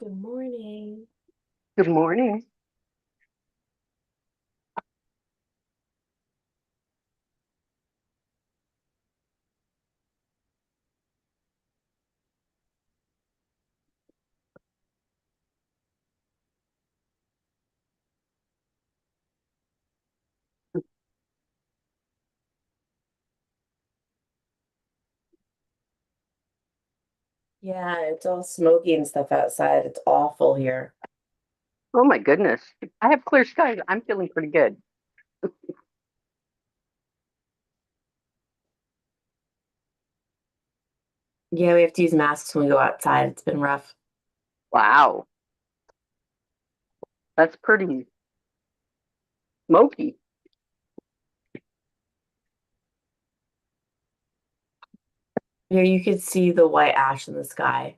Good morning. Good morning. Yeah, it's all smoky and stuff outside. It's awful here. Oh my goodness. I have clear skies. I'm feeling pretty good. Yeah, we have to use masks when we go outside. It's been rough. Wow. That's pretty smoky. Here you could see the white ash in the sky.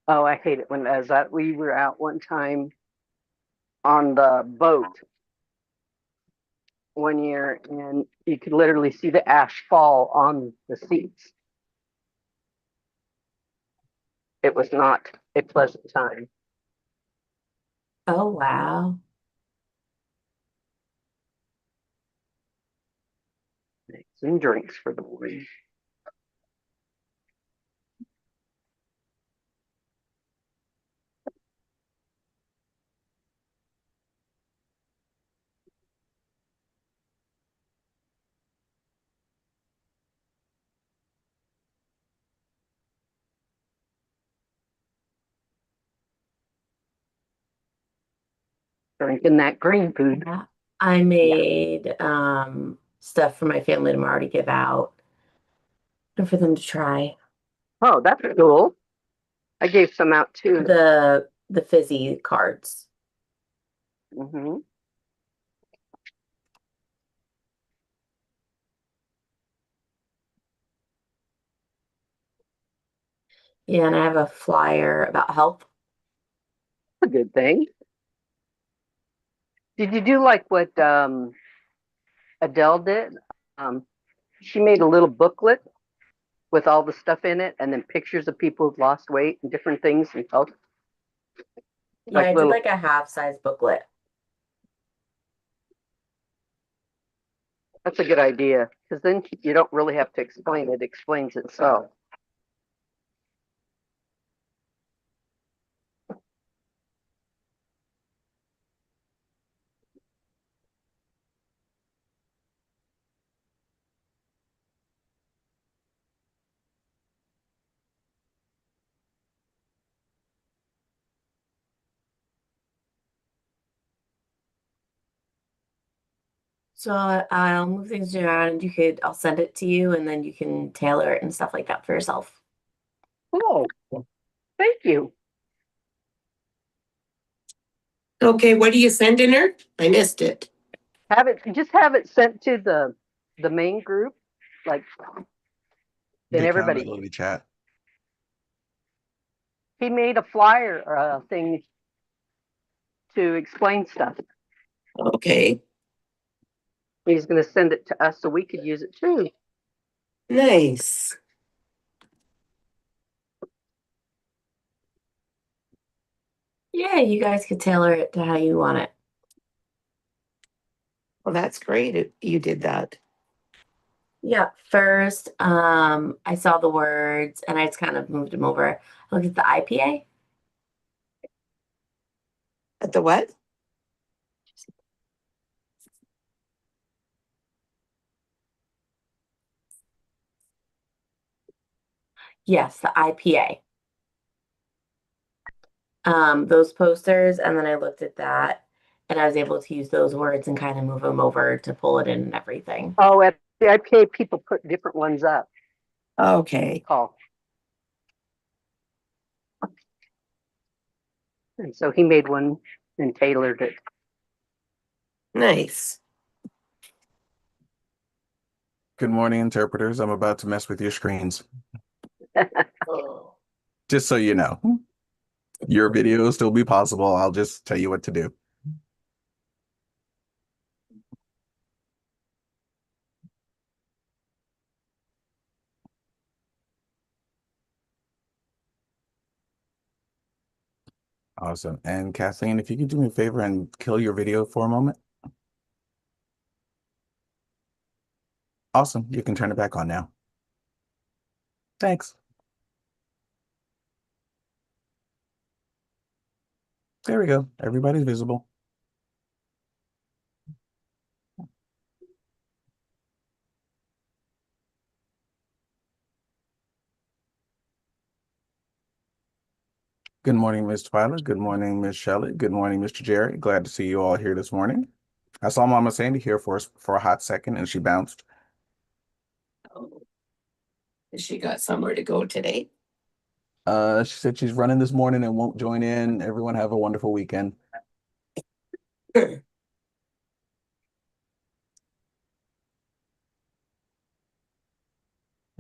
Oh, I hate it when as that we were out one time on the boat one year and you could literally see the ash fall on the seats. It was not a pleasant time. Oh, wow. Some drinks for the morning. Drinking that green food. Yeah. I Yeah. made stuff for my family tomorrow to give out and for them to try. Oh, that's cool. I gave some out too. The fizzy cards. Hmm. Yeah, and I have a flyer about health. A good thing. Did you do like what Adele did? Um, she made a little booklet with all the stuff in it, and then pictures of people who've lost weight and different things and health. Yeah, Like I did little. like a half-size booklet. That's a good idea because then you don't really have to explain it. It explains itself. So I'll move things around. I'll send it to you and then you can tailor it and stuff like that for yourself. Oh, thank you. Okay, what are you sending her? I missed it. Have it sent to the main group, like then The everybody. accountability chat. He made a flyer thing to explain stuff. Okay, He's going to send it to us so we could use it too. nice. Yeah, you guys could tailor it to how you want it. Well, that's great. You did that. Yeah, first, I saw the words and I just kind of moved them over. I looked at the IPA. At the what? Yes, the IPA. Those posters, and then I looked at that and I was able to use those words and kind of move them over to pull it in and everything. Oh, at the IPA, people put different ones up. Okay, Call. And so he made one and tailored it. nice. Good morning, interpreters. I'm about to mess with your screens. Oh. Just so you know, your video will still be possible. I'll just tell you what to do. Awesome. And Kathleen, if you could do me a favor and kill your video for a moment. Awesome. You can turn it back on now. Thanks. There we go. Everybody's visible. Good morning, Ms. Twyla. Good morning, Ms. Shelley. Good morning, Mr. Jerry. Glad to see you all here this morning. I saw Mama Sandy here for a hot second and she bounced. Oh. She got somewhere to go today. She said she's running this morning and won't join in. Everyone have a wonderful weekend. And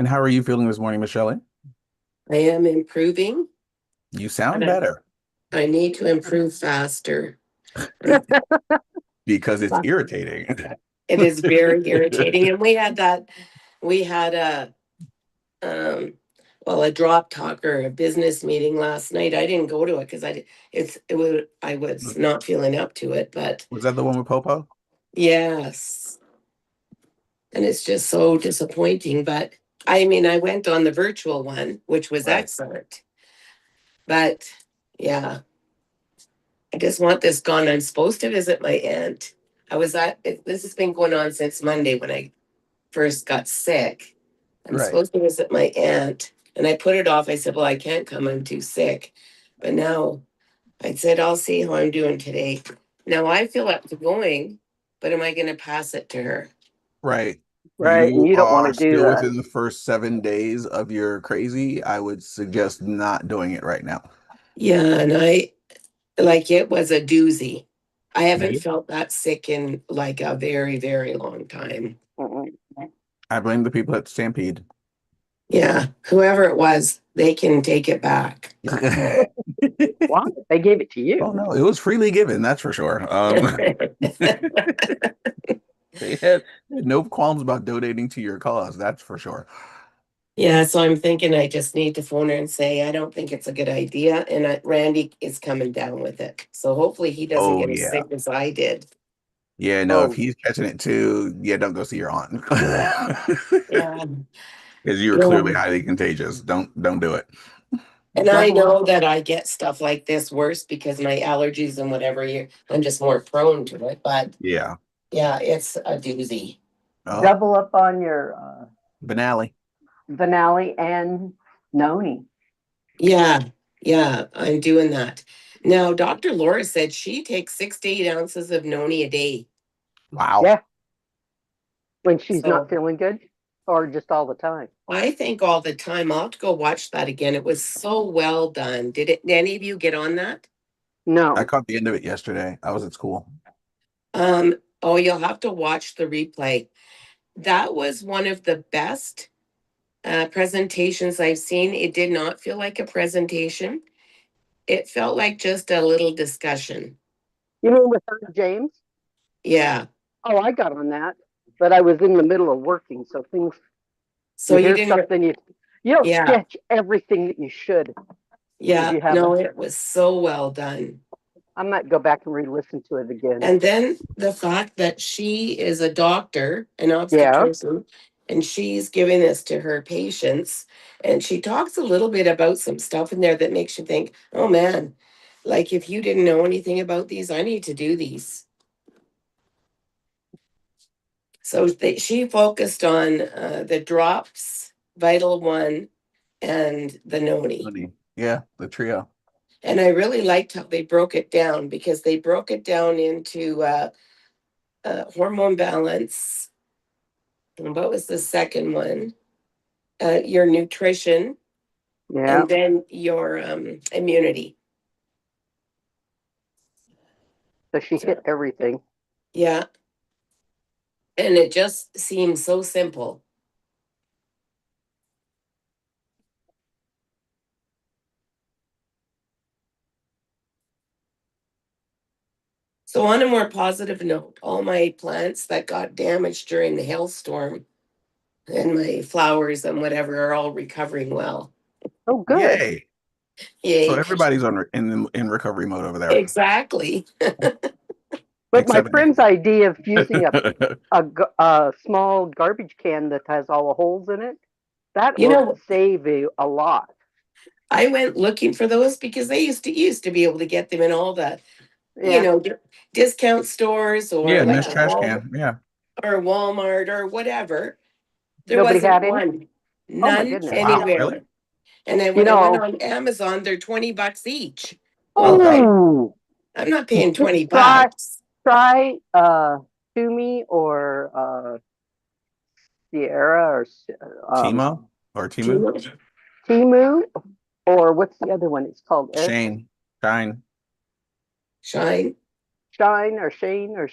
how are you feeling this morning, Miss Shelley? I am improving. You sound But better I need to improve faster. because it's irritating. It is very irritating. And we had a well, a drop talk or a business meeting last night. I didn't go to it because I was not feeling up to it, but Was that the one with Popo? yes. And it's just so disappointing. But I mean, I went on the virtual one, which was Right. excellent. But yeah, I just want this gone. I'm supposed to visit my aunt. This has been going on since Monday when I first got sick. I'm Right. supposed to visit my aunt, and I put it off. I said, well, I can't come. I'm too sick. But now I said, I'll see how I'm doing today. Now I feel up to going, but am I going to pass it to her? Right. Right. And You you don't want are to do still that. within the first 7 days of your crazy. I would suggest not doing it right now. Yeah, and it was a doozy. I haven't felt that sick in like a very, very long time. Mm-mm. I blame the people at Stampede. Yeah, whoever it was, they can take it back. Why? They gave it to you. Oh no, it was freely given, that's for sure. They had no qualms about donating to your cause, that's for sure. Yeah, so I'm thinking I just need to phone her and say, I don't think it's a good idea. And Randy is coming down with it. So hopefully he doesn't Oh get as yeah. sick as I did. Yeah, no, if Oh, he's catching it too, yeah, don't go see your aunt. Yeah. Because you are clearly highly contagious. Don't do it. And I double know up. that I get stuff like this worse because my allergies and whatever, I'm just more prone to it. But Yeah. yeah, it's a doozy. Oh, Double up on your Benally. Vanali and Noni. Yeah, I'm doing that. Now, Dr. Laura said she takes 6 to 8 ounces of noni a day. Wow. Yeah. When she's So not feeling good or just all the time. I think all the time. I'll have to go watch that again. It was so well done. Did any of you get on that? No. I caught the end of it yesterday. I was at school. Oh, you'll have to watch the replay. That was one of the best presentations I've seen. It did not feel like a presentation. It felt like just a little discussion. You mean with her, James? Yeah. Oh, I got on that, but I was in the middle of working, so things. So you hear didn't. something you don't Yeah. catch everything that you should. Yeah. You have No, it was so well done. I might go back and re-listen to it again. And then the fact that she is a doctor, an obstetrician, and she's giving this to her patients. And she talks a little bit about some stuff in there that makes you think, oh man, like if you didn't know anything about these, I need to do these. So she focused on the drops, Vital One, and the Noni. Yeah, the trio. And I really liked how they broke it down because they broke it down into hormone balance. And what was the second one? Your nutrition, and then your immunity. So she hit everything. Yeah. And it just seems so simple. So on a more positive note, all my plants that got damaged during the hailstorm and my flowers and whatever are all recovering well. Oh, good. Yay. So Yay. everybody's in recovery mode over there, Exactly. But my except me. friend's idea of using a small garbage can that has all the holes in it, that You will know, save you a lot. I went looking for those because they used to be able to get them in all the, Yeah, discount stores or Yeah, like Miss yeah. a Trash Can. Yeah. Walmart or whatever. There Nobody wasn't had any. one. Oh my None goodness. Wow, really? anywhere. And then You when I went know, on Amazon, they're $20 each. Well, Okay. oh, I'm not paying 20 try bucks. try Tumi or Sierra or Timo or Timu? Timo, Timu, or what's the other one? It's called Shane. Shine. Shine. Shine or Shane or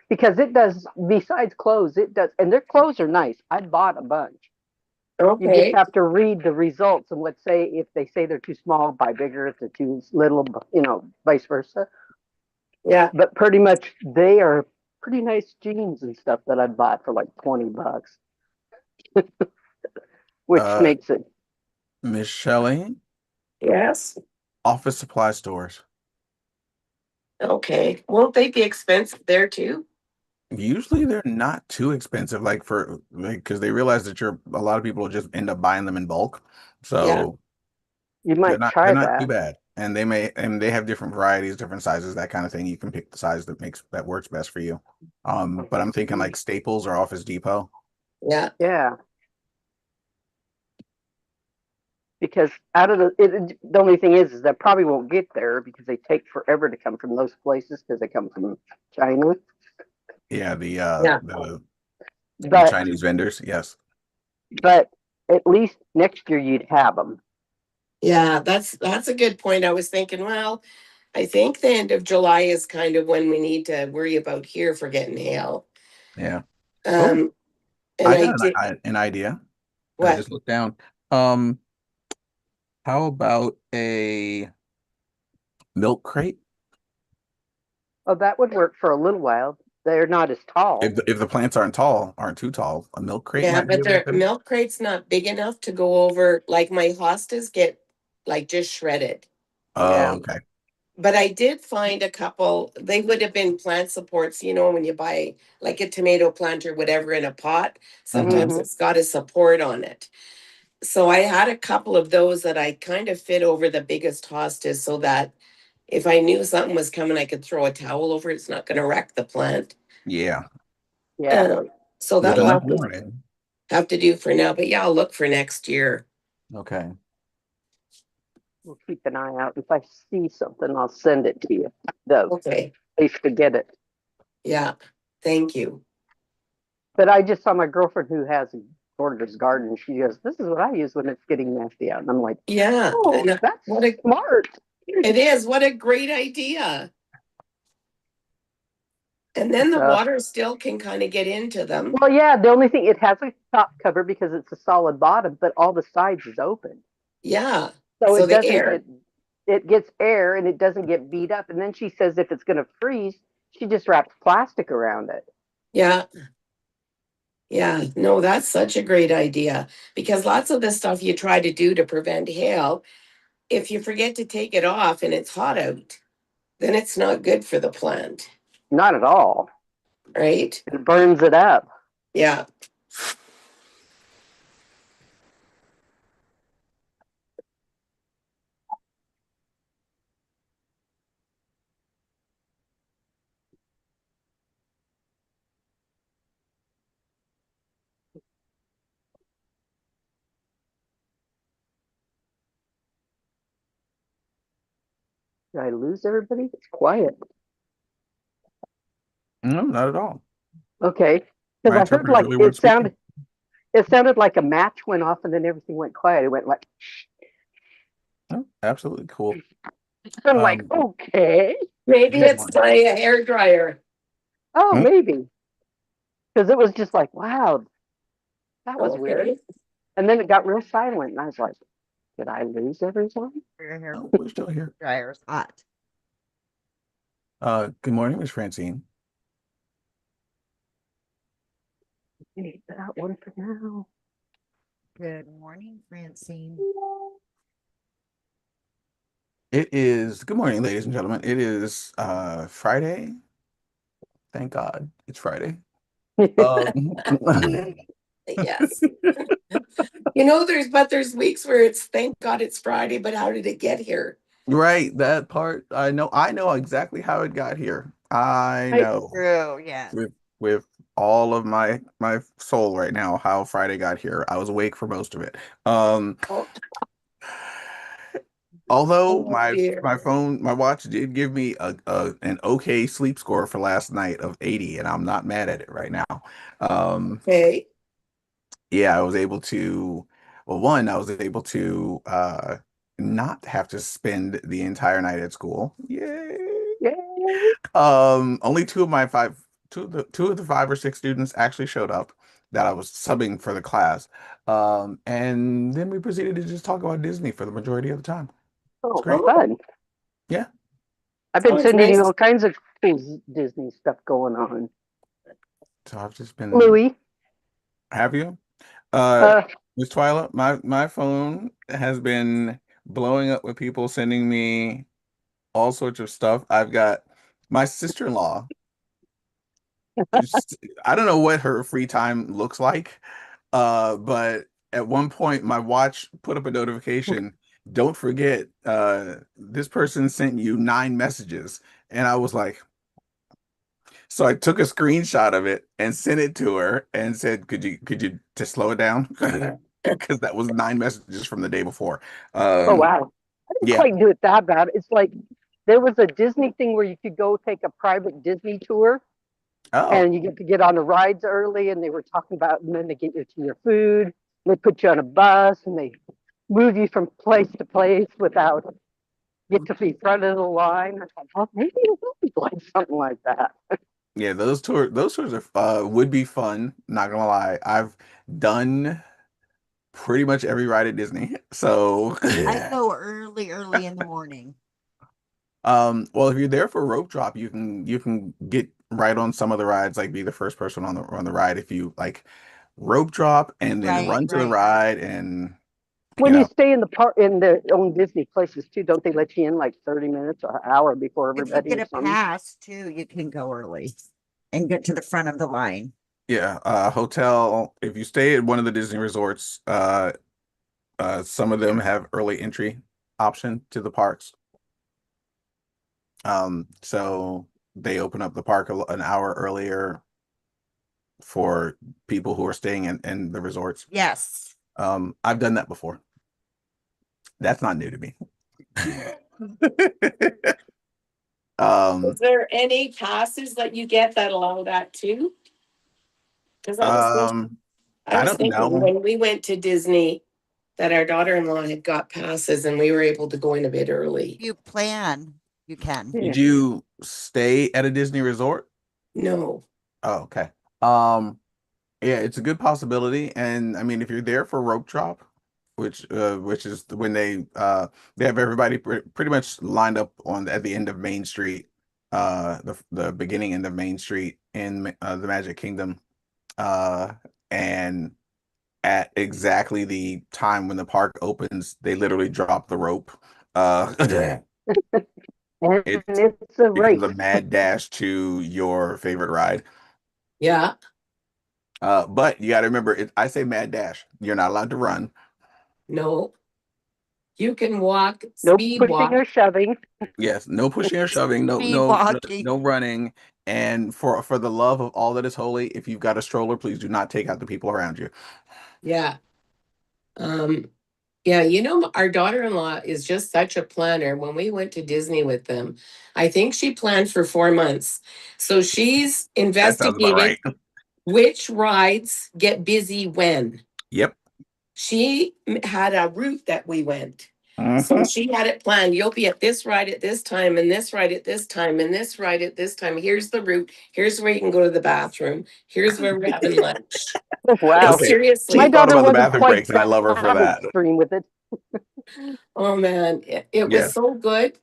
because it does, besides clothes, it does, and their clothes are nice. I bought a bunch. You just Okay. have to read the results, and let's say if they say they're too small, buy bigger. If they're too little, vice versa. Yeah. But pretty much they are pretty nice jeans and stuff that I bought for like $20, which Uh, makes it. Miss Shelley, Yes. office supply stores. Okay. Won't they be expensive there too? Usually they're not too expensive, because they realize that a lot of people will just end up buying them in bulk. Yeah. So You they're might not they're try not too that. bad. And they have different varieties, different sizes, that kind of thing. You can pick the size that works best for you. But I'm thinking like Staples or Office Depot. Yeah. Yeah, because out of the only thing is that probably won't get there because they take forever to come from those places because they come from China. Yeah, Yeah. the But Chinese vendors. Yes. but at least next year you'd have them. Yeah. That's a good point. I was thinking, well, I think the end of July is kind of when we need to worry about here for getting hail. Yeah. Oh, Um, and I I got did an idea. I what? just looked down. Um, how about a milk crate? Oh, that would work for a little while. They're not as tall. If the plants aren't too tall, a milk crate Yeah, might be but able to their fit it. milk crate's not big enough to go over. Like my hostas get like just shredded. Oh, Yeah. okay. But I did find a couple, they would have been plant supports, when you buy like a tomato plant or whatever in a pot, Hmm. sometimes Hmm. it's got a support on it. So I had a couple of those that I kind of fit over the biggest hostas so that if I knew something was coming, I could throw a towel over it. It's not going to wreck the plant. Yeah. Um, so With that'll enough warning. have to do for now. But yeah, I'll look for next year. Okay. We'll keep an eye out. If I see something, I'll send it to you. The Okay. place to get it. Yeah. Thank you. But I just saw my girlfriend who has a gorgeous garden. She goes, "This is what I use when it's getting nasty out." And I'm like, Yeah. "Oh, And that's what a smart." it is. What a great idea. And then the So, water still can kind of get into them. well, yeah. The only thing, it has a top cover because it's a solid bottom, but all the sides is open, Yeah. so So it the doesn't air. get. It gets air and it doesn't get beat up. And then she says if it's going to freeze, she just wraps plastic around it. Yeah. Yeah. No, that's such a great idea because lots of the stuff you try to do to prevent hail, if you forget to take it off and it's hot out, then it's not good for the plant, Not at all. right? It burns it up. Yeah. Did I lose everybody? It's quiet. No, not at all. Okay, because My I heard interpreter like really weren't speaking. it sounded like a match went off and then everything went quiet. It went like, Oh, absolutely cool. I'm like, Um, okay, Maybe good it's morning. my hair dryer. oh Hmm? maybe, because it was just like, wow, that was weird. Okay. And then it got real silent, and I was like, did I lose everyone? Your hair Oh, we're still here. dryer's hot. Good morning, Miss Francine. Need that one for now. Good morning, Francine. It is, good morning, ladies and gentlemen. It is Friday. Thank God it's Friday. Um, Yes. There's weeks where it's thank God it's Friday, but how did it get here? right, that part. I know exactly how it got here. I Right. know True, yeah. with all of my soul right now how Friday got here. I was awake for most of it. Um, Oh, although oh my dear. my phone, my watch did give me an okay sleep score for last night of 80, and I'm not mad at it right now. Um, Okay. yeah, I was able to, well, one, I was able to not have to spend the entire night at school. Yay. Yay. Only two of the five or six students actually showed up that I was subbing for the class. And then we proceeded to just talk about Disney for the majority of the time. It's Oh, great. Oh, fun. Yeah. I've been oh, it's sending you nice. all kinds of cool Disney stuff going on. So I've just been, Louis, have you? Uh, uh, Miss Twyla, my phone has been blowing up with people sending me all sorts of stuff. I've got my sister-in-law. I don't know what her free time looks like, but at one point my watch put up a notification. Don't forget, this person sent you 9 messages, and I was like, so I took a screenshot of it and sent it to her and said, could you just slow it down? Because that was 9 messages from the day before. oh Um, wow. I didn't yeah. quite do it that bad. It's like there was a Disney thing where you could go take a private Disney tour Oh, and you get to get on the rides early and they were talking about and then they get you to your food. They put you on a bus and they move you from place to place without get to be front of the line. I thought, well, maybe it will be like something like that. yeah. Those tours are would be fun. Not gonna lie, I've done pretty much every ride at Disney. So, I go early in the morning. well, if you're there for rope drop, you can get right on some of the rides, like be the first person on the ride if you like rope drop and then Right, run to the right. ride and you When you know, stay in the park in their own Disney places too, don't they let you in like 30 minutes or an hour before If you everybody get or a something? pass too, you can go early and get to the front of the line. yeah, hotel. If you stay at one of the Disney resorts, some of them have early entry option to the parks. So they open up the park an hour earlier for people who are staying in the resorts. Yes. I've done that before. That's not new to me. Is Um, there any passes that you get that allow that too? Because I I was don't thinking know. when we went to Disney that our daughter-in-law had got passes and we were able to go in a bit early. If you plan, you can. Yeah. Did you stay at a Disney resort? No. Oh, okay. Um, yeah, it's a good possibility. And I mean, if you're there for rope drop, which is when they have everybody pretty much lined up at the end of Main Street, the beginning end of Main Street in the Magic Kingdom, uh, and at exactly the time when the park opens, they literally drop the rope. Yeah. And It it's a becomes race. a mad dash to your favorite ride. Yeah. But you got to remember, I say mad dash. You're not allowed to run. No. You can walk, No speed pushing walk. or shoving. Yes, no pushing or shoving, no Speed no no, walking. no running. And for the love of all that is holy, if you've got a stroller, please do not take out the people around you. Yeah. Um, yeah, our daughter-in-law is just such a planner. When we went to Disney with them, I think she planned for 4 months. So she's That sounds about investigated right. which rides get busy when. Yep. She had a route that we went. So Mhm. she had it planned. You'll be at this ride at this time, and this ride at this time, and this ride at this time. Here's the route. Here's where you can go to the bathroom. Here's where we're having lunch. Wow. Okay. My She Seriously. thought daughter about the wasn't bathroom quite breaks, and I love her for that that. extreme with it. Oh man, it was Yes, so good.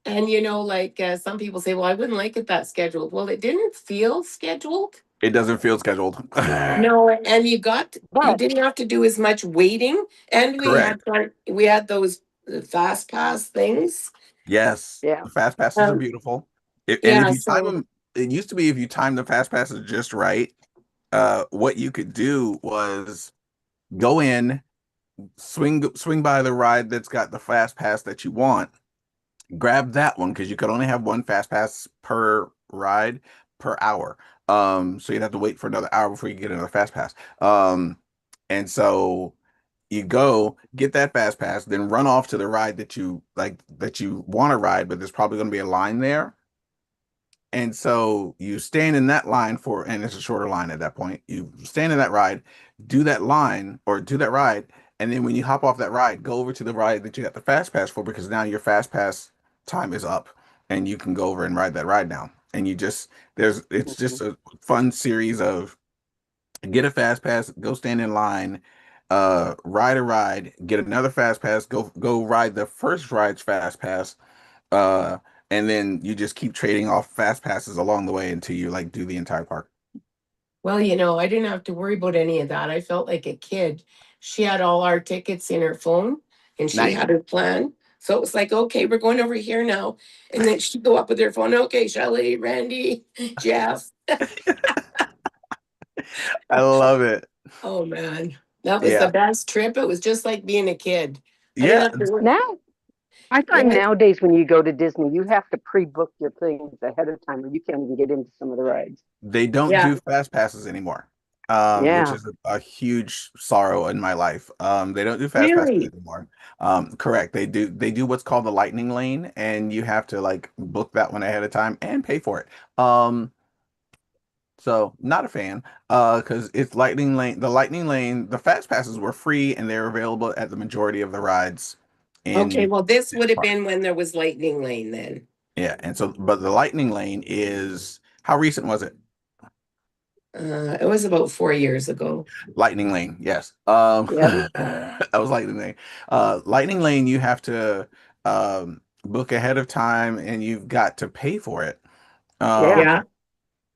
And like some people say, well, I wouldn't like it that scheduled. Well, it didn't feel scheduled. it doesn't feel scheduled. No, and you But didn't have to do as much waiting. And we Correct. had those the fast pass things. Yes, Yeah. the fast passes are Um, beautiful. And if yeah, you time so them, it used to be if you time the fast passes just right, what you could do was go in, swing by the ride that's got the fast pass that you want, grab that one because you could only have one fast pass per ride per hour. So you'd have to wait for another hour before you get another fast pass. And so you go get that fast pass, then run off to the ride that you like that you want to ride, but there's probably going to be a line there. And so you stand in that line for, and it's a shorter line at that point. You stand in that ride, do that line or do that ride, and then when you hop off that ride, go over to the ride that you got the fast pass for because now your fast pass time is up, and you can go over and ride that ride now. And you just it's just Mhm. a fun series of get a fast pass, go stand in line, ride a ride, get another fast pass, go ride the first ride's fast pass, uh, and then you just keep trading off fast passes along the way until you like do the entire park. well, I didn't have to worry about any of that. I felt like a kid. She had all our tickets in her phone and she Nice. had her plan. So it was like, okay, we're going over here now. And then she'd go up with her phone. Okay, Shelley, Randy, Jeff. I love it. Oh man, that was the Yeah. best trip. It was just like being a kid. I didn't Yeah. have to worry. Now, I find Yeah, nowadays when you go to Disney, you have to pre-book your things ahead of time, or you can't even get into some of the rides. They don't yeah, do fast passes anymore. Which Yeah. is a huge sorrow in my life. They don't do fast passes really. anymore. Correct. They do what's called the lightning lane, and you have to like book that one ahead of time and pay for it. So not a fan. Because it's lightning lane. The lightning lane, the fast passes were free and they're available at the majority of the rides Okay, in well, this this would have park. been when there was Lightning Lane then. Yeah, and so but the lightning lane is how recent was it? It was about 4 years ago. Lightning lane, yes. Yep. That was lightning lane. Lightning lane, you have to book ahead of time and you've got to pay for it. Yeah. Yeah. Um,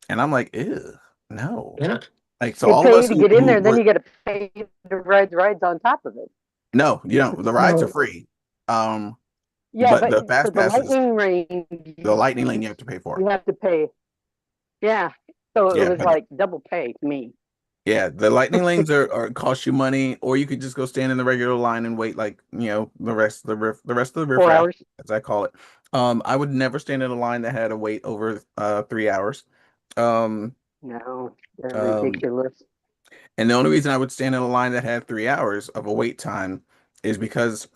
and I'm like, ew, no. Yeah. Like so You all of pay us to who, get in who there, then were you got to pay to ride the rides on top of it. no, you don't. The rides are No. free. Um, Yeah, but but the for fast the passes, lightning range, the lightning lane you have to pay for. you have to pay. Yeah. So it Yeah, was but like double pay to me. yeah, the lightning lanes are cost you money, or you could just go stand in the regular line and wait like, the rest of the 4 hours? riffraff, as I call it. I would never stand in a line that had to wait over 3 hours. Um, No, they're um, ridiculous. and the only reason I would stand in a line that had 3 hours of a wait time is because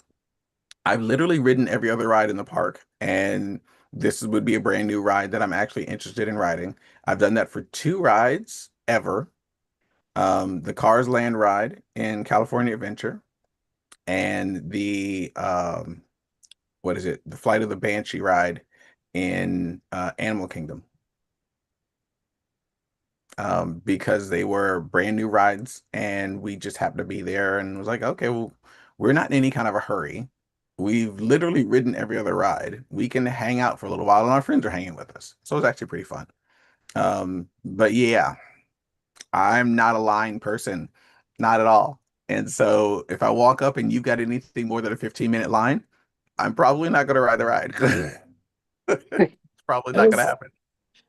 I've literally ridden every other ride in the park, and this would be a brand new ride that I'm actually interested in riding. I've done that for two rides ever. The Cars Land ride in California Adventure and the what is it? The Flight of the Banshee ride in Animal Kingdom. Because they were brand new rides and we just happened to be there and was like, okay, well, we're not in any kind of a hurry. We've literally ridden every other ride. We can hang out for a little while and our friends are hanging with us. So it's actually pretty fun. But yeah, I'm not a line person, not at all. And so if I walk up and you've got anything more than a 15-minute line, I'm probably not going to ride the ride. It's probably It not going to was happen.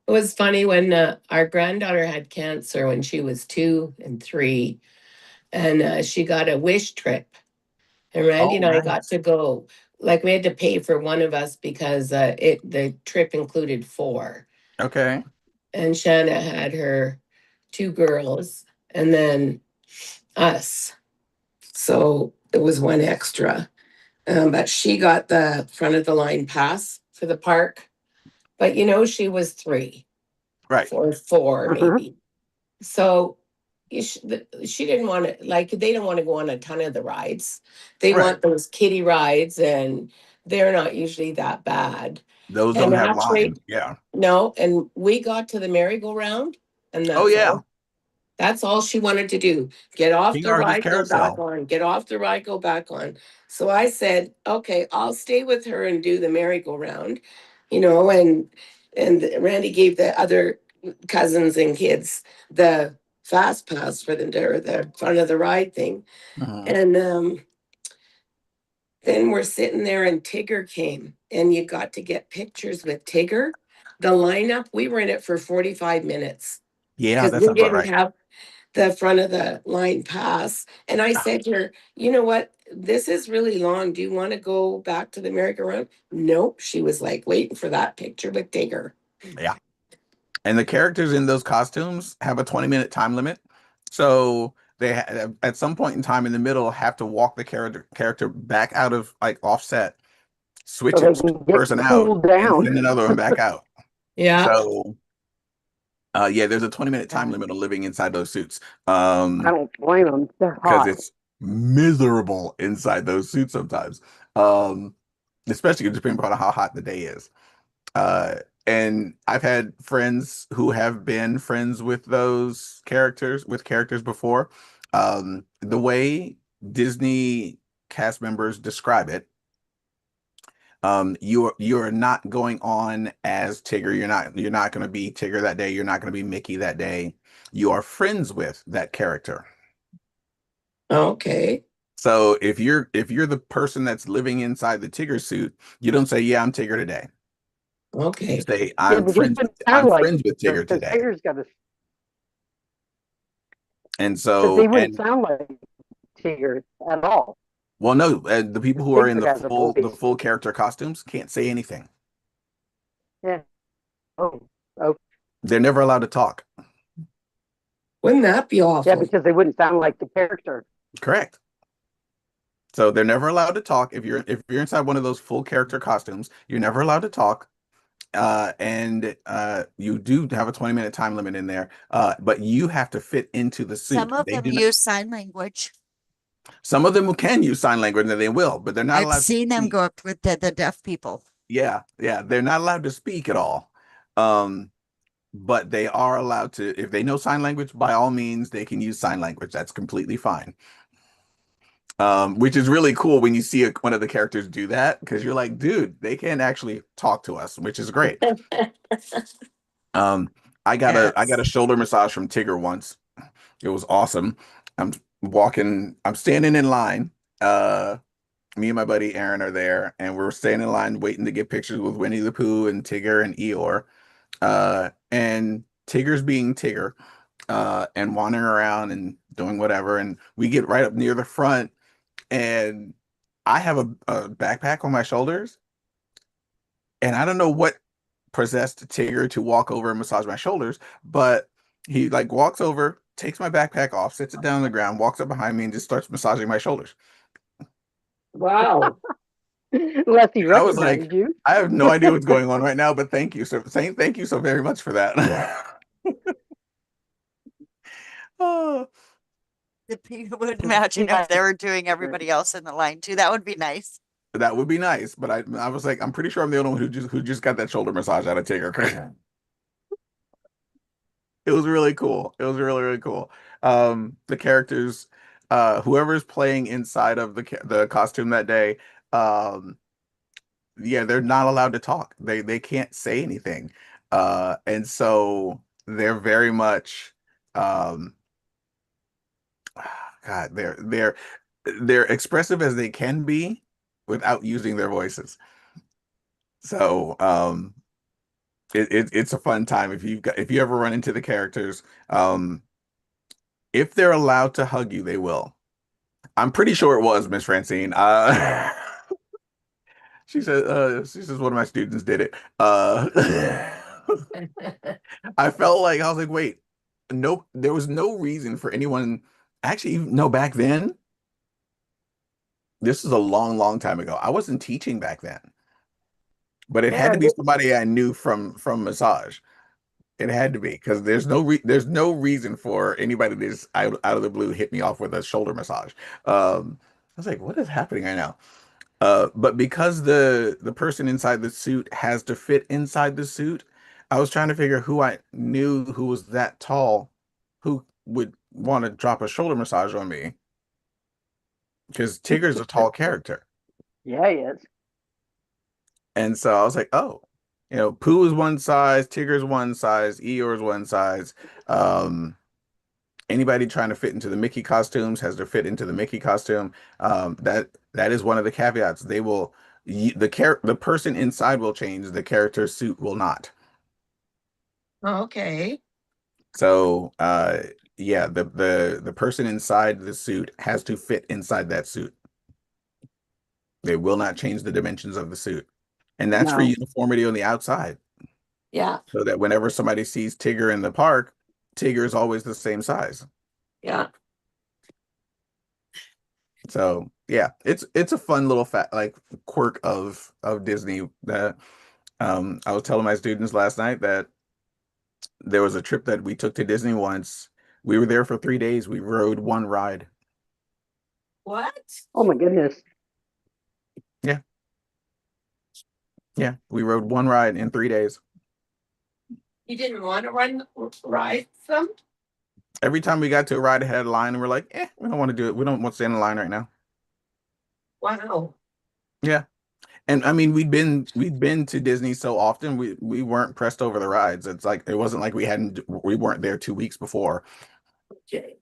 it was funny when our granddaughter had cancer when she was 2 and 3, and she got a wish trip. And Randy Oh, and I got nice. to go. Like we had to pay for one of us because the trip included four. Okay. And Shanna had her two girls and then us. So it was one extra. But she got the front of the line pass for the park. But she was 3 Right. or 4 Uh-huh. maybe. So she didn't want to, like, they don't want to go on a ton of the rides. They Right. want those kiddie rides, and they're not usually that bad. Those don't And have actually, lines. Yeah. no, and we got to the merry-go-round, and Oh, that's yeah. all. That's all she wanted to do. Get off King the Arthur's ride, go back Carousel. on. Get off the ride, go back on. So I said, okay, I'll stay with her and do the merry-go-round, and Randy gave the other cousins and kids the fast pass for the front of the ride thing. Mhm. And then we're sitting there and Tigger came and you got to get pictures with Tigger. The lineup, we were in it for 45 minutes Yeah, because that we sounds about didn't right. have the front of the line pass. And I said to her, you know what? This is really long. Do you want to go back to the merry-go-round? Nope. She was like waiting for that picture with Tigger. Yeah. And the characters in those costumes have a 20-minute time limit. So they at some point in time in the middle have to walk the character back out of like offset, So they switch can the get person out, cooled and down. send another one back out. Yeah. So yeah, there's a 20-minute time limit on living inside those suits. I don't blame them. They're Because hot. it's miserable inside those suits sometimes. Especially depending upon how hot the day is. Uh, and I've had friends who have been friends with those characters, with characters before. The way Disney cast members describe it, you're not going on as Tigger. You're not going to be Tigger that day. You're not going to be Mickey that day. You are friends with that character. Okay. So if you're the person that's living inside the Tigger suit, you don't say, "Yeah, I'm Tigger today." You Okay. say, Yeah, "I'm but he friends with wouldn't I'm sound like friends with Tigger Tigger because today." Tigger's got a And because he so, wouldn't and sound like Tigger at all. well, no, the people who are in Tigger has a the voice. full character costumes can't say anything. Yeah. Oh. Oh. They're never allowed to talk. Wouldn't that be Yeah, awful? because they wouldn't sound like the character. Correct. So they're never allowed to talk. If you're inside one of those full character costumes, you're never allowed to talk. And you do have a 20-minute time limit in there. But you have to fit into the Some suit. of They them do not, use sign language. some of them can use sign language and they will, but they're not I've allowed to seen them speak. go up with the deaf people. Yeah, yeah, they're not allowed to speak at all. Um, but they are allowed to, if they know sign language, by all means, they can use sign language. That's completely fine. Which is really cool when you see one of the characters do that because you're like, dude, they can actually talk to us, which is great. Um, I got a Yes. shoulder massage from Tigger once. It was awesome. I'm standing in line. Uh, Me and my buddy Aaron are there, and we're standing in line waiting to get pictures with Winnie the Pooh and Tigger and Eeyore. And Tigger's being Tigger, and wandering around and doing whatever. And we get right up near the front, and I have a backpack on my shoulders, and I don't know what possessed Tigger to walk over and massage my shoulders, but he like walks over, takes my backpack off, sits it down on the ground, walks up behind me, and just starts massaging my shoulders. Wow. Unless he I was like, recognized you. I have no idea what's going on right now, but thank you. So saying thank you so very much for that. Oh, The people would imagine if they were doing everybody else in the line too. That would be nice. that would be nice, but I was like, I'm pretty sure I'm the only one who just got that shoulder massage out of Tigger. It was really cool. It was really, really cool. The characters, whoever's playing inside of the costume that day, um, yeah, they're not allowed to talk. They can't say anything. And so they're very much, um, God, they're expressive as they can be without using their voices. So, it's a fun time if you ever run into the characters. If they're allowed to hug you, they will. I'm pretty sure it was Miss Francine. She says one of my students did it. I felt like I was like, wait, nope, there was no reason for anyone. Actually, no, back then, this is a long, long time ago. I wasn't teaching back then, but it had Yeah, to be somebody I knew from massage. It had to be because there's no reason for anybody to just out of the blue hit me off with a shoulder massage. I was like, what is happening right now? But because the person inside the suit has to fit inside the suit, I was trying to figure who I knew who was that tall, who would want to drop a shoulder massage on me because Tigger's a tall character. yeah, he is. And so I was like, oh, Pooh is one size, Tigger's one size, Eeyore's one size. Um, anybody trying to fit into the Mickey costumes has to fit into the Mickey costume. That is one of the caveats. They will the person inside will change, the character's suit will not. Okay. So yeah, the person inside the suit has to fit inside that suit. They will not change the dimensions of the suit. And that's for No. uniformity on the outside. Yeah. So that whenever somebody sees Tigger in the park, Tigger is always the same size. Yeah. So yeah, it's a fun little like quirk of Disney that I was telling my students last night that there was a trip that we took to Disney once. We were there for 3 days. We rode one ride. What? Oh my goodness. Yeah. Yeah. We rode one ride in 3 days. You didn't want to ride some? Every time we got to a ride ahead of the line, and we're like, we don't want to do it. We don't want to stand in line right now. Wow. Yeah. And I mean, we'd been to Disney so often, we weren't pressed over the rides. It's like it wasn't like we weren't there 2 weeks before. Okay.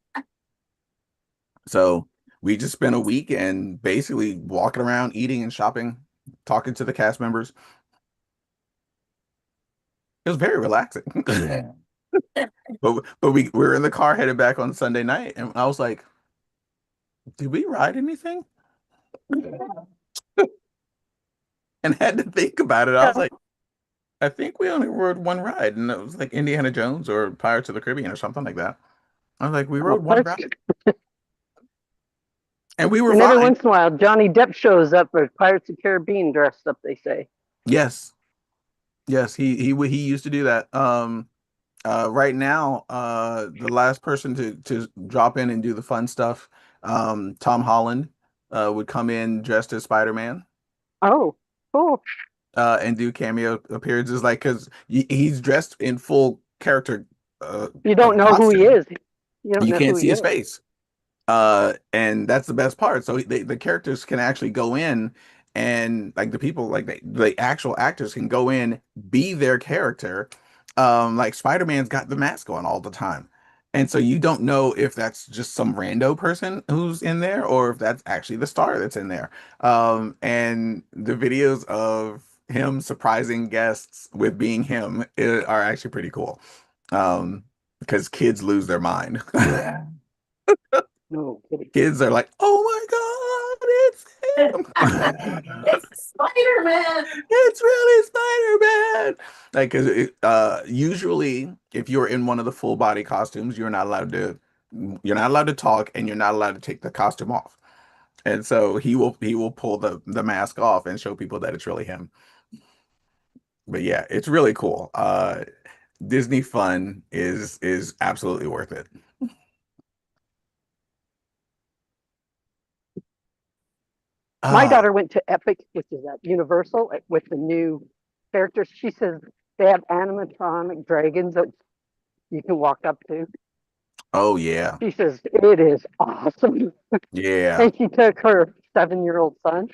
So we just spent a week and basically walking around, eating and shopping, talking to the cast members. It was very relaxing. But we were in the car headed back on Sunday night, and I was like, did we ride anything? And had to think about it. I was like, I think we only rode one ride, and it was like Indiana Jones or Pirates of the Caribbean or something like that. I was like, we Oh, rode one ride, and we were and every fine. once in a while, Johnny Depp shows up as Pirates of the Caribbean dressed up, they say. Yes, yes, he used to do that. Right now, the last person to drop in and do the fun stuff, Tom Holland, would come in dressed as Spider-Man, Oh, cool. and do cameo appearances, like because he's dressed in full character You don't know who he costume. is. You don't You know who can't see he his is. face. And that's the best part. So the characters can actually go in, and like the people, like the actual actors can go in, be their character. Like Spider-Man's got the mask on all the time. And so you don't know if that's just some rando person who's in there or if that's actually the star that's in there. And the videos of him surprising guests with being him are actually pretty cool. Because kids lose their mind. No kidding. Kids are like, "Oh my God, it's him! It's Spider-Man. It's really Spider-Man!" Like, because usually, if you're in one of the full body costumes, you're not allowed to talk, and you're not allowed to take the costume off. And so he will pull the mask off and show people that it's really him. But yeah, it's really cool. Disney fun is absolutely worth it. My Uh, daughter went to Epic, which is at Universal, with the new characters. She says they have animatronic dragons that you can walk up to. oh yeah, She says it is awesome. yeah. And she took her 7-year-old son.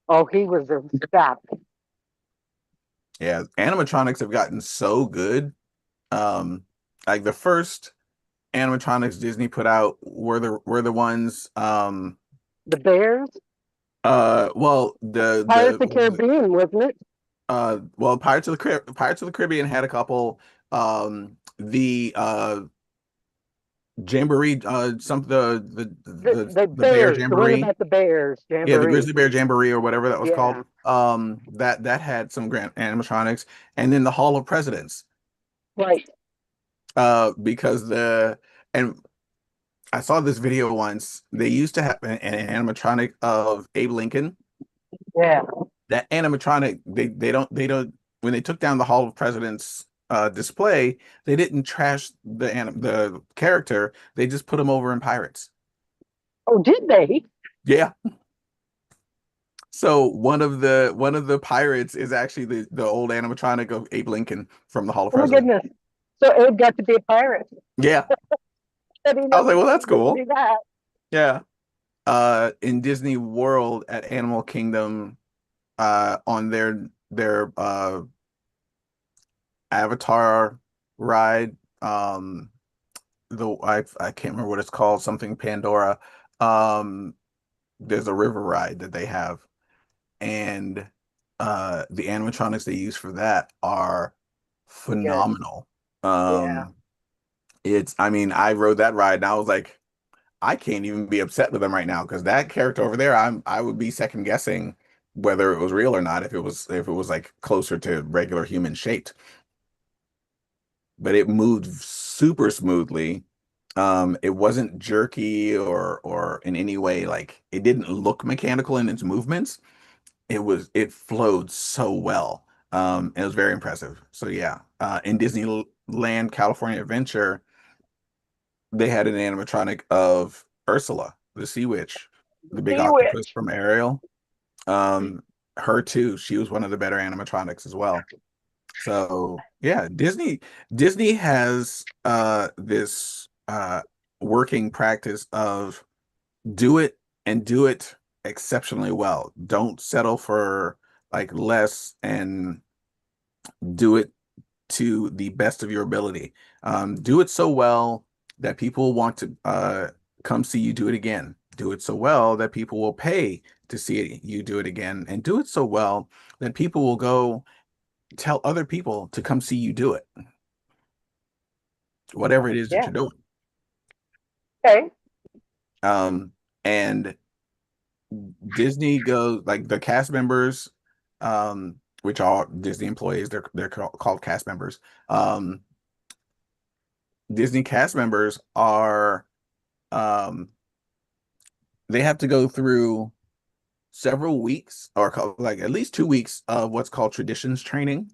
Oh, he was ecstatic. Yeah, animatronics have gotten so good. Um, like the first animatronics Disney put out were the ones The bears, well Pirates of the Caribbean, wasn't it? well Pirates of the Caribbean had a couple, the Jamboree, some the Bear Bears, the one Jamboree. about the bears, Yeah, the Jamboree. Grizzly Bear Jamboree or whatever that was called. Yeah, That had some grand animatronics, and then the Hall of Presidents. right. Because and I saw this video once. They used to have an animatronic of Abe Lincoln. Yeah. That animatronic, they don't when they took down the Hall of Presidents display, they didn't trash the character. They just put him over in Pirates. Oh, did they? Yeah. So one of the pirates is actually the old animatronic of Abe Lincoln from the Hall of Oh my Presidents. goodness. So Abe got to be a pirate. Yeah. I didn't I know was like, well, he that's get to cool. do that. Yeah. In Disney World at Animal Kingdom, on their Avatar ride, I can't remember what it's called, something Pandora. Um, there's a river ride that they have, and the animatronics they use for that are Good. phenomenal. Yeah. It's I mean, I rode that ride and I was like, I can't even be upset with them right now because that character over there, I would be second guessing whether it was real or not if it was like closer to regular human shaped. But it moved super smoothly. It wasn't jerky or in any way like it didn't look mechanical in its movements. It flowed so well. It was very impressive. So yeah, in Disneyland California Adventure, they had an animatronic of Ursula, the sea witch, the big Sea octopus Witch. from Ariel. Um, her too. She was one of the better animatronics as well. So yeah, Disney has this working practice of do it and do it exceptionally well. Don't settle for like less and do it to the best of your ability. Do it so well that people want to come see you do it again. Do it so well that people will pay to see you do it again, and do it so well that people will go tell other people to come see you do it, whatever it is that Yeah. you're doing. Okay. Um, and Disney goes like the cast members, which are Disney employees, they're called cast members. Disney cast members are um they have to go through several weeks or like at least 2 weeks of what's called traditions training,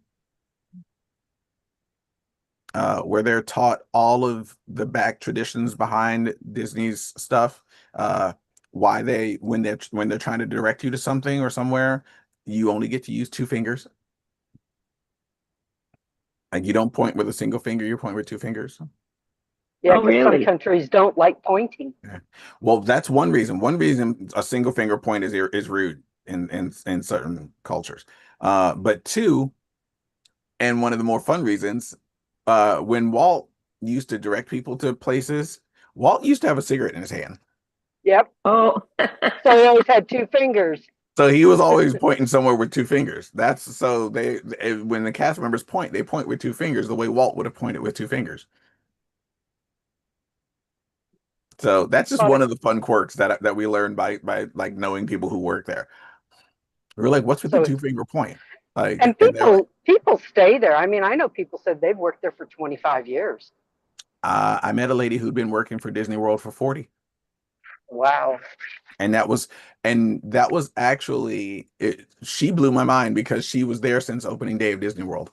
where they're taught all of the back traditions behind Disney's stuff, why when they're trying to direct you to something or somewhere, you only get to use two fingers. Like you don't point with a single finger, you point with two fingers. Yeah, Oh, because some really? countries don't like pointing. Yeah. Well, that's one reason. One reason a single finger point is rude in certain cultures. But two, and one of the more fun reasons, when Walt used to direct people to places, Walt used to have a cigarette in his hand. Yep. Oh, So he always had two fingers. So he was always pointing somewhere with two fingers. That's so when the cast members point, they point with two fingers the way Walt would have pointed with two fingers. So that's just one Funny. of the fun quirks that we learned by like knowing people who work there. We were like, "What's with the So two finger point?" Like, and and they're like, people stay there. I mean, I know people said they've worked there for 25 years. I met a lady who'd been working for Disney World for 40, Wow. and that was actually she blew my mind because she was there since opening day of Disney World.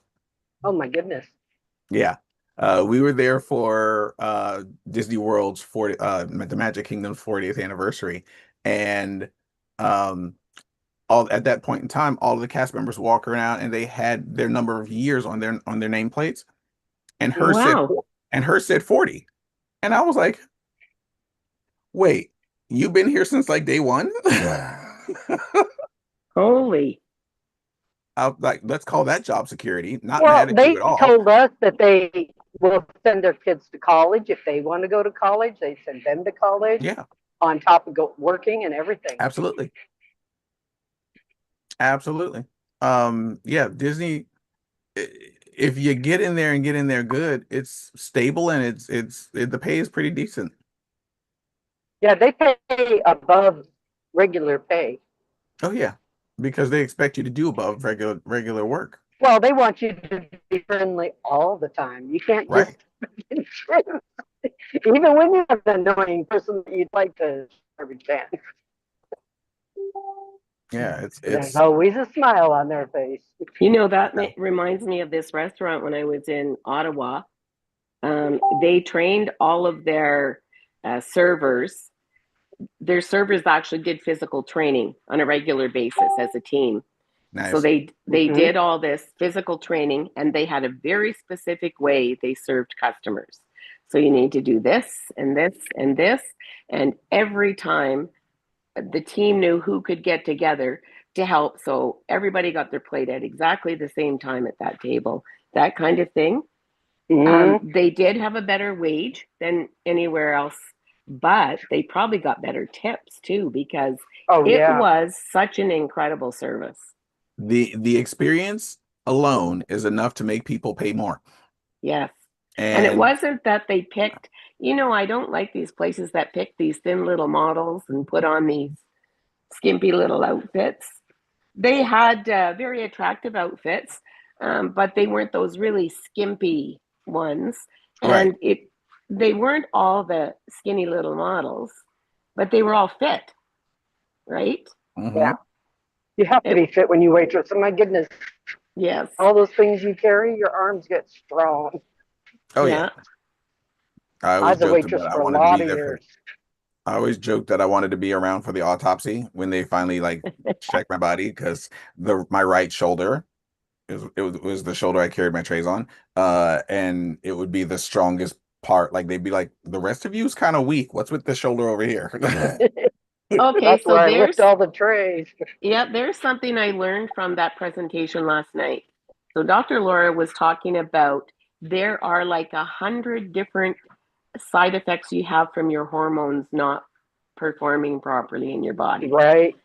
Oh my goodness. Yeah. We were there for Disney World's 40 the Magic Kingdom's 40th anniversary. And um all at that point in time, all of the cast members walk around and they had their number of years on their nameplates. And wow. hers said 40. And I was like, wait, you've been here since like day one? Holy. I was like, let's call that job security. Not Well, mad at you they at all. told us that they will send their kids to college if they want to go to college. They send them to college Yeah, on top of working and everything. absolutely. Absolutely. Yeah, Disney, if you get in there and get in there good, it's stable and the pay is pretty decent. Yeah, they pay above regular pay. Oh yeah, because they expect you to do above regular work. Well, they want you to be friendly all the time. You can't just Right. even when you have an annoying person that you'd like to garbage can. Yeah, There's it's always a smile on their face. You know, that yeah. reminds me of this restaurant when I was in Ottawa. They trained all of their servers. Their servers actually did physical training on a regular basis as a team. So Nice. they did all this physical training and they had a very specific way they served customers. So you need to do this and this and this. And every time the team knew who could get together to help. So everybody got their plate at exactly the same time at that table, that kind of thing. They did have a better wage than anywhere else, but they probably got better tips too because Oh it yeah. was such an incredible service. The experience alone is enough to make people pay more. Yes. And it And wasn't that they picked, I don't like these places that pick these thin little models and put on these skimpy little outfits. They had very attractive outfits, but they weren't those really skimpy ones. right. And they weren't all the skinny little models, but they were all fit, right? Yeah. Hmm. You have to It, be fit when you waitress. Oh my goodness. yes, All those things you carry, your arms get strong. Oh yeah. yeah, I I always was a joked waitress about I for a wanted to lot be of there years. for I always joked that I wanted to be around for the autopsy when they finally like checked my body because the my right shoulder was the shoulder I carried my trays on. And it would be the strongest part. Like they'd be like, the rest of you is kind of weak. What's with the shoulder over here? Okay, That's so where I lift all the trays. there's something I learned from that presentation last night. So Dr. Laura was talking about there are like 100 different side effects you have from your hormones not performing properly in your body. Right.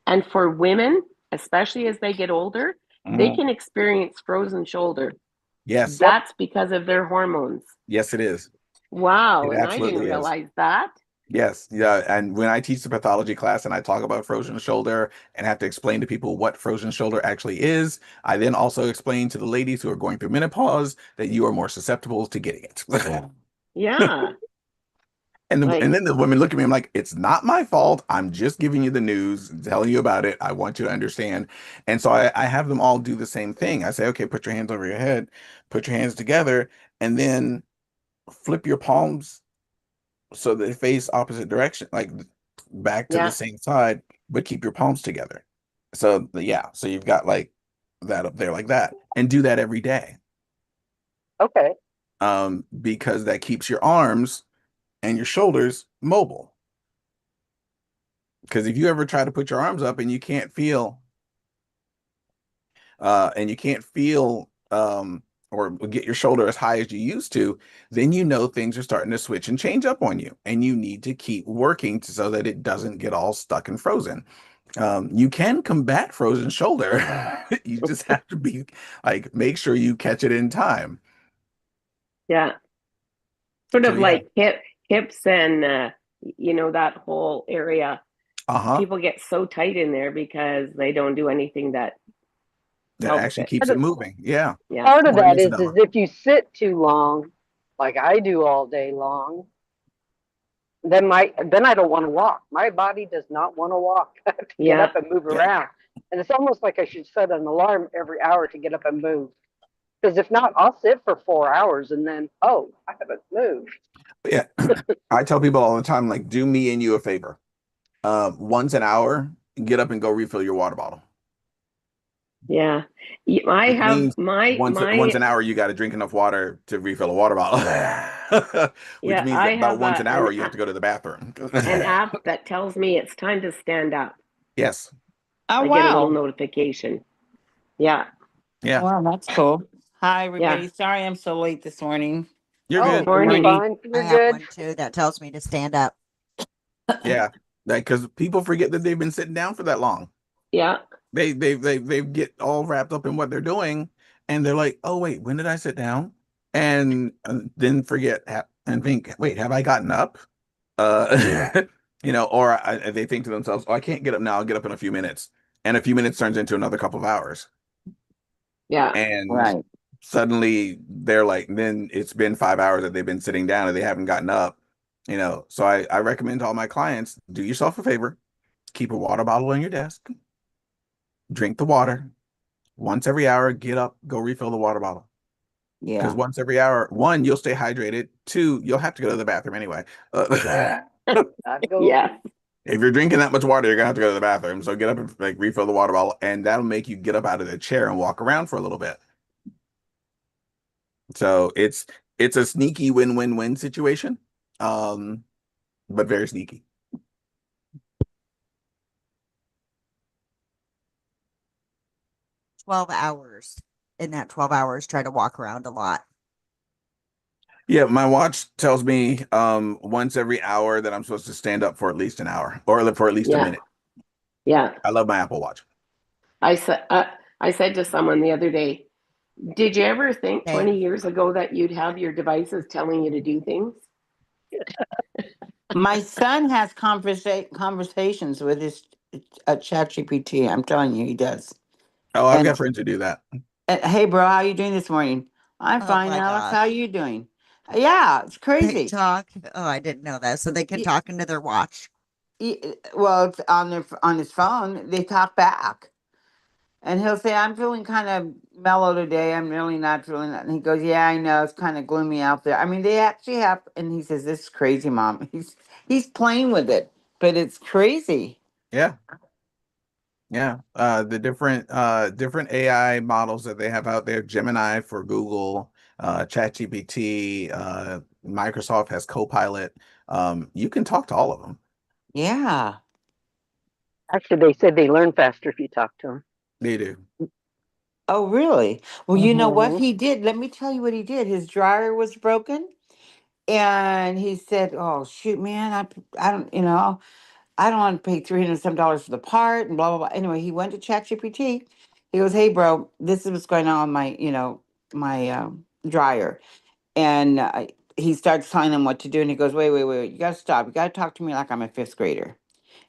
And for women, especially as they get older, they Mhm. can experience frozen shoulder. Yes. Yep. That's because of their hormones. Yes, it is. Wow, It and I didn't absolutely is. realize that. Yes, yeah, and when I teach the pathology class and I talk about frozen shoulder and have to explain to people what frozen shoulder actually is, I then also explain to the ladies who are going through menopause that you are more susceptible to getting it. Yeah, And like then the women look at me, I'm like, it's not my fault. I'm just giving you the news, telling you about it. I want you to understand. And so I have them all do the same thing. I say, okay, put your hands over your head, put your hands together, and then flip your palms so they face opposite direction, like back to the yeah, same side, but keep your palms together. So yeah, so you've got like that up there like that, and do that every day, Okay. because that keeps your arms and your shoulders mobile. Because if you ever try to put your arms up and you can't feel or get your shoulder as high as you used to, then you know things are starting to switch and change up on you, and you need to keep working so that it doesn't get all stuck and frozen. You can combat frozen shoulder. You just have to be like, make sure you catch it in time. yeah. Sort So of yeah, like hips and that whole area. uh-huh. People get so tight in there because they don't do anything that That helps actually it. keeps it moving. Yeah. Yeah, Part of Morning, that Miss is Adela. if you sit too long, like I do all day long, then I don't want to walk. My body does not want to walk. I have to get yeah, up and move Yeah. around. And it's almost like I should set an alarm every hour to get up and move. Because if not, I'll sit for 4 hours and then, oh, I haven't moved. Yeah. I tell people all the time, like, do me and you a favor. Once an hour, get up and go refill your water bottle. yeah. I Which have means once my an hour you got to drink enough water to refill a water bottle. Which yeah. means I that about have once an hour you have to go to the bathroom. an app that tells me it's time to stand up. Yes. Oh, I get a little wow. notification. Yeah, Yeah. Wow, that's cool. Hi, yeah. everybody. Sorry I'm so late this morning. You're Oh, good. Good you're Morning. morning. fine. I You're have good. one too that tells me to stand up. Yeah. Like, because people forget that they've been sitting down for that long. Yeah, They get all wrapped up in what they're doing, and they're like, oh wait, when did I sit down? And then forget and think, wait, have I gotten up? Or they think to themselves, oh, I can't get up now. I'll get up in a few minutes, and a few minutes turns into another couple of hours, yeah, and Right. suddenly they're like, then it's been 5 hours that they've been sitting down and they haven't gotten up. So I recommend to all my clients, do yourself a favor, keep a water bottle on your desk, drink the water once every hour, get up, go refill the water bottle. Because Yeah. once every hour, one, you'll stay hydrated. Two, you'll have to go to the bathroom anyway. Gotta go. yeah, If you're drinking that much water, you're gonna have to go to the bathroom. So get up and like refill the water bottle, and that'll make you get up out of the chair and walk around for a little bit. So it's a sneaky win-win-win situation, um, but very sneaky. 12 hours. In that 12 hours, try to walk around a lot. Yeah, my watch tells me once every hour that I'm supposed to stand up for at least an hour or for at least a Yeah, minute. yeah. I love my Apple Watch. I said to someone the other day, did you ever think Same. 20 years ago that you'd have your devices telling you to do things? My son has conversations with his chat GPT. I'm telling you, he does. Oh, I've And got friends who do that. hey, bro, how you doing this morning? I'm Oh fine, my Alex. How gosh. you doing? Yeah, it's They crazy. talk. Oh, I didn't know that. So they can Y- talk into their watch. Well, it's on his phone. They talk back. And he'll say, I'm feeling kind of mellow today. I'm really not feeling that. And he goes, yeah, I know. It's kind of gloomy out there. I mean, they actually have, and he says, this is crazy, Mom. He's playing with it, but it's crazy. Yeah. Yeah. The different AI models that they have out there, Gemini for Google, ChatGPT, Microsoft has Copilot. You can talk to all of them. Yeah. Actually, they said they learn faster if you talk to them. They do. Oh, really? Well, you know what Mm-hmm. he did? Let me tell you what he did. His dryer was broken. And he said, oh, shoot, man, I don't, I don't want to pay 300 some dollars for the part and blah, blah, blah. Anyway, he went to ChatGPT. He goes, hey, bro, this is what's going on with my dryer. And he starts telling him what to do. And he goes, wait, wait, wait, you got to stop. You got to talk to me like I'm a fifth grader.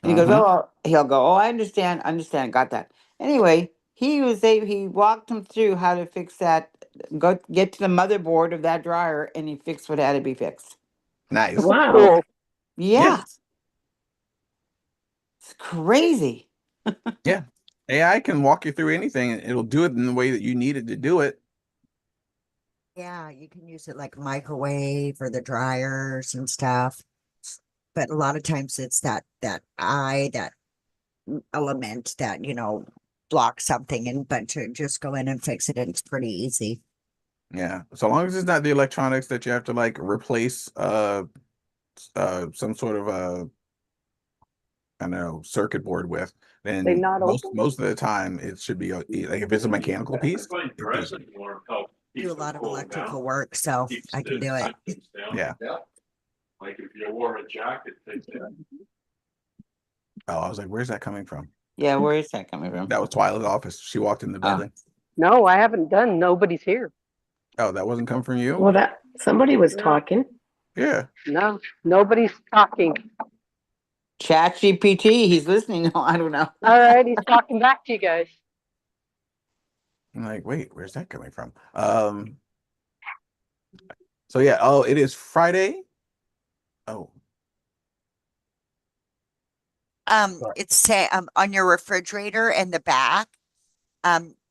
And he goes, Uh-huh. he'll go, oh, I understand, got that. Anyway, he walked him through how to fix that, go get to the motherboard of that dryer, and he fixed what had to be fixed. Nice. Wow. Cool. Yeah. Yeah, it's crazy. Yeah. AI can walk you through anything and it'll do it in the way that you need it to do it. Yeah, you can use it like microwave or the dryers and stuff. But a lot of times it's that element that, blocks something and but to just go in and fix it, it's pretty easy. Yeah. So long as it's not the electronics that you have to like replace some sort of I don't know, circuit board with, They then not open? most of the time it should be like if it's a mechanical piece, it does. Do a lot of electrical work, so I can do it. Yeah. Oh, I was like, where's that coming from? Yeah, where is that coming from? That was Twyla's office. She walked in the Oh, building. No, I haven't done. Nobody's here. Oh, that wasn't coming from you? Well, that somebody was talking. Yeah. No, nobody's talking. Chat GPT, he's listening. No, I don't know. All right, he's talking back to you guys. I'm like, wait, where's that coming from? So yeah, oh, it is Friday. Oh, sorry. It's say on your refrigerator in the back,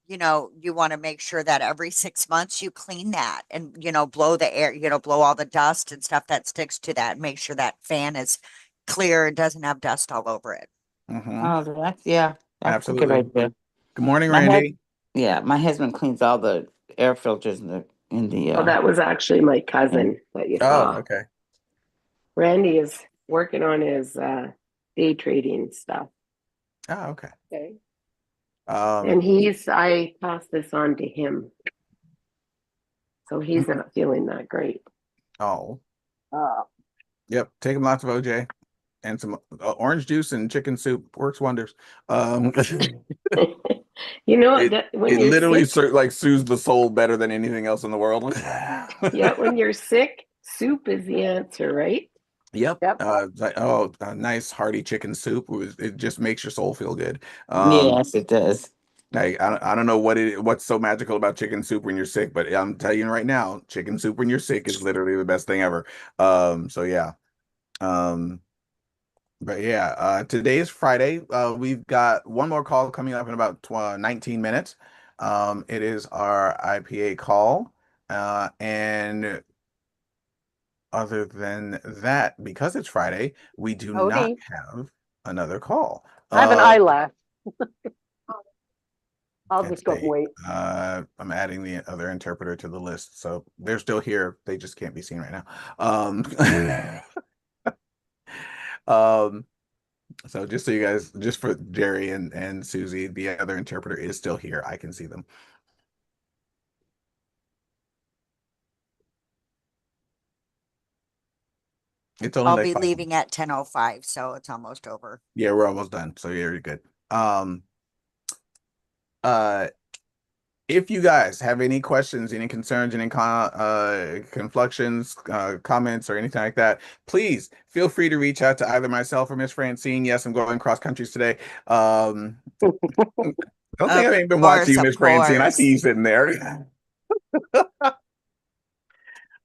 you want to make sure that every 6 months you clean that and, blow the air, blow all the dust and stuff that sticks to that. Make sure that fan is clear and doesn't have dust all over it. Mm-hmm. Oh, that's a good Absolutely. idea. Good morning, My head, Randy. yeah, my husband cleans all the air filters in the Well, that was actually my cousin that you Oh, saw. okay. Randy is working on his day trading stuff. Oh, okay. Okay. And I passed this on to him. So he's not feeling that great. Oh, Uh, yep. Take him lots of OJ and some orange juice and chicken soup works wonders. You know, It that when it you're literally sick, like soothes the soul better than anything else in the world. yeah, when you're sick, soup is the answer, right? Yep. yep. It's like, a nice hearty chicken soup. It just makes your soul feel good. Yes, it does. I don't know what's so magical about chicken soup when you're sick, but I'm telling you right now, chicken soup when you're sick is literally the best thing ever. So yeah. Um, but yeah, today is Friday. We've got one more call coming up in about 19 minutes. It is our IPA call. And other than that, because it's Friday, we do not Howdy. have another call. I have an eyelash. I'll Let's just go and see. wait. I'm adding the other interpreter to the list, so they're still here. They just can't be seen right now. Um, um, so just so you guys, just for Jerry and Susie, the other interpreter is still here. I can see them. It's only I'll like be 5. leaving at 10:05, so it's almost over. Yeah, we're almost done. So yeah, you're good. Uh, if you guys have any questions, any concerns, any conflictions, comments, or anything like that, please feel free to reach out to either myself or Miss Francine. Yes, I'm going cross countries today. Don't think Of I've been watching course, you, of Miss Francine. I see course. you sitting there.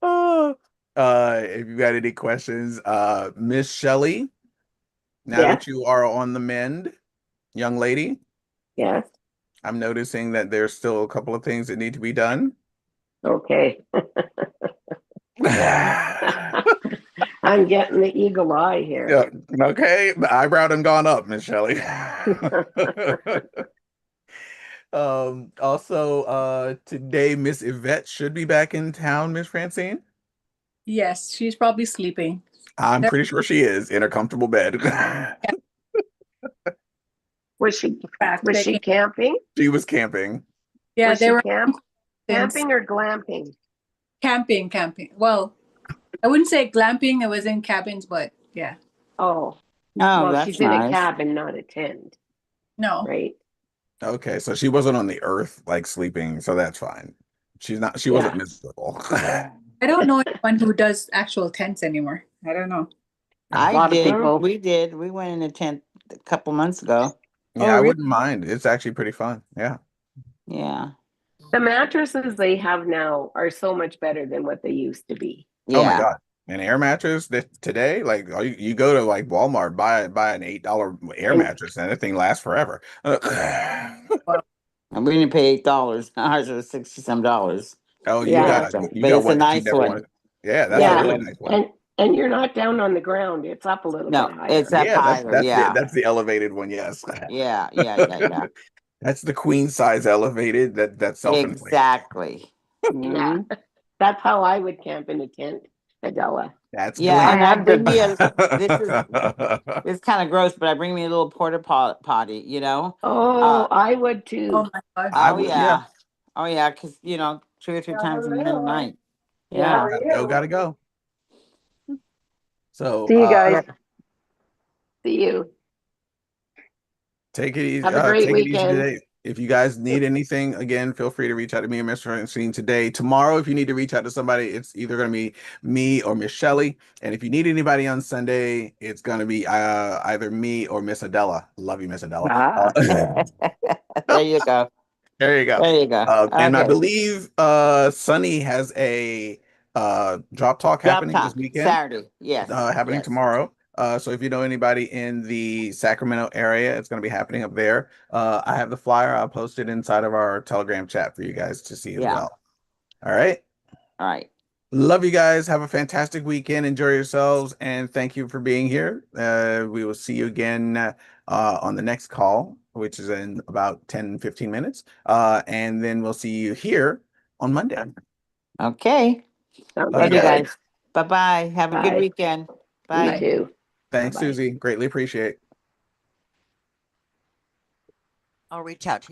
Oh, if you got any questions, Miss Shelley, now Yes, that you are on the mend, young lady, yes. I'm noticing that there's still a couple of things that need to be done. Okay. Yeah, I'm getting the eagle eye here. okay. The eyebrow done gone up, Miss Shelley. Also, today Miss Yvette should be back in town, Miss Francine. Yes, she's probably sleeping. I'm They're pretty sure she is in her comfortable bed. Was she back. was They she came. camping? She was camping. Yeah, Was they she were since camping or glamping? camping. Well, I wouldn't say glamping. It was in cabins, but yeah, Oh, Oh, well, that's she's in a nice. cabin, not a tent, no. right? Okay, so she wasn't on the earth like sleeping, so that's fine. She wasn't Yeah. miserable. I don't know anyone who does actual tents anymore. I don't know. I lot of did. people. We did. We went in a tent a couple months ago. Oh, Yeah, I really? wouldn't mind. It's actually pretty fun. Yeah. Yeah. The mattresses they have now are so much better than what they used to be. Oh my Yeah. God. An air mattress that today, like you go to like Walmart, buy an $8 air And mattress, and that thing lasts forever. Well, And we didn't pay $8. Ours was 60 some dollars. Oh, yeah, you But got it's a one that you nice never one. wanted. Yeah, that's a Yeah. yeah. really nice one. And you're not down on the ground. It's up a little bit No, it's higher. up Yeah, higher. Yeah. that's the elevated one, yes. Yeah. That's the queen size elevated that's self-inflated. Exactly. Yeah. Mhm. That's how I would camp in a tent, Adela. That's Yeah, I and glam. I have bring been. me a this is it's kind of gross, but I bring me a little porta potty, you know. Oh, I would oh too. my God. I Oh would, yeah. yeah. Oh yeah, because 2 or 3 times in the middle of the night. Yeah. Yeah. Gotta go. So See you guys. See you. take it easy. Have a great Take it easy weekend. today. If you guys need anything, again, feel free to reach out to me and Mr. Francine today. Tomorrow, if you need to reach out to somebody, it's either going to be me or Miss Shelley. And if you need anybody on Sunday, it's going to be either me or Miss Adela. Love you, Miss Adela. Ah, There you go. There you go. There you go. And I Okay. believe Sunny has a drop talk Drop happening this talk weekend, Saturday. Yes. happening Yes. tomorrow. So if you know anybody in the Sacramento area, it's going to be happening up there. I have the flyer. I'll post it inside of our Telegram chat for you guys to see as Yeah. well. All right. All right. Love you guys. Have a fantastic weekend. Enjoy yourselves. And thank you for being here. We will see you again on the next call, which is in about 10-15 minutes. And then we'll see you here on Monday. Okay. Sounds Love Love you good. guys. Bye-bye. Have a good Bye. weekend. You Bye. too. Thanks, Bye-bye. Susie. Greatly appreciate it. I'll reach out to you.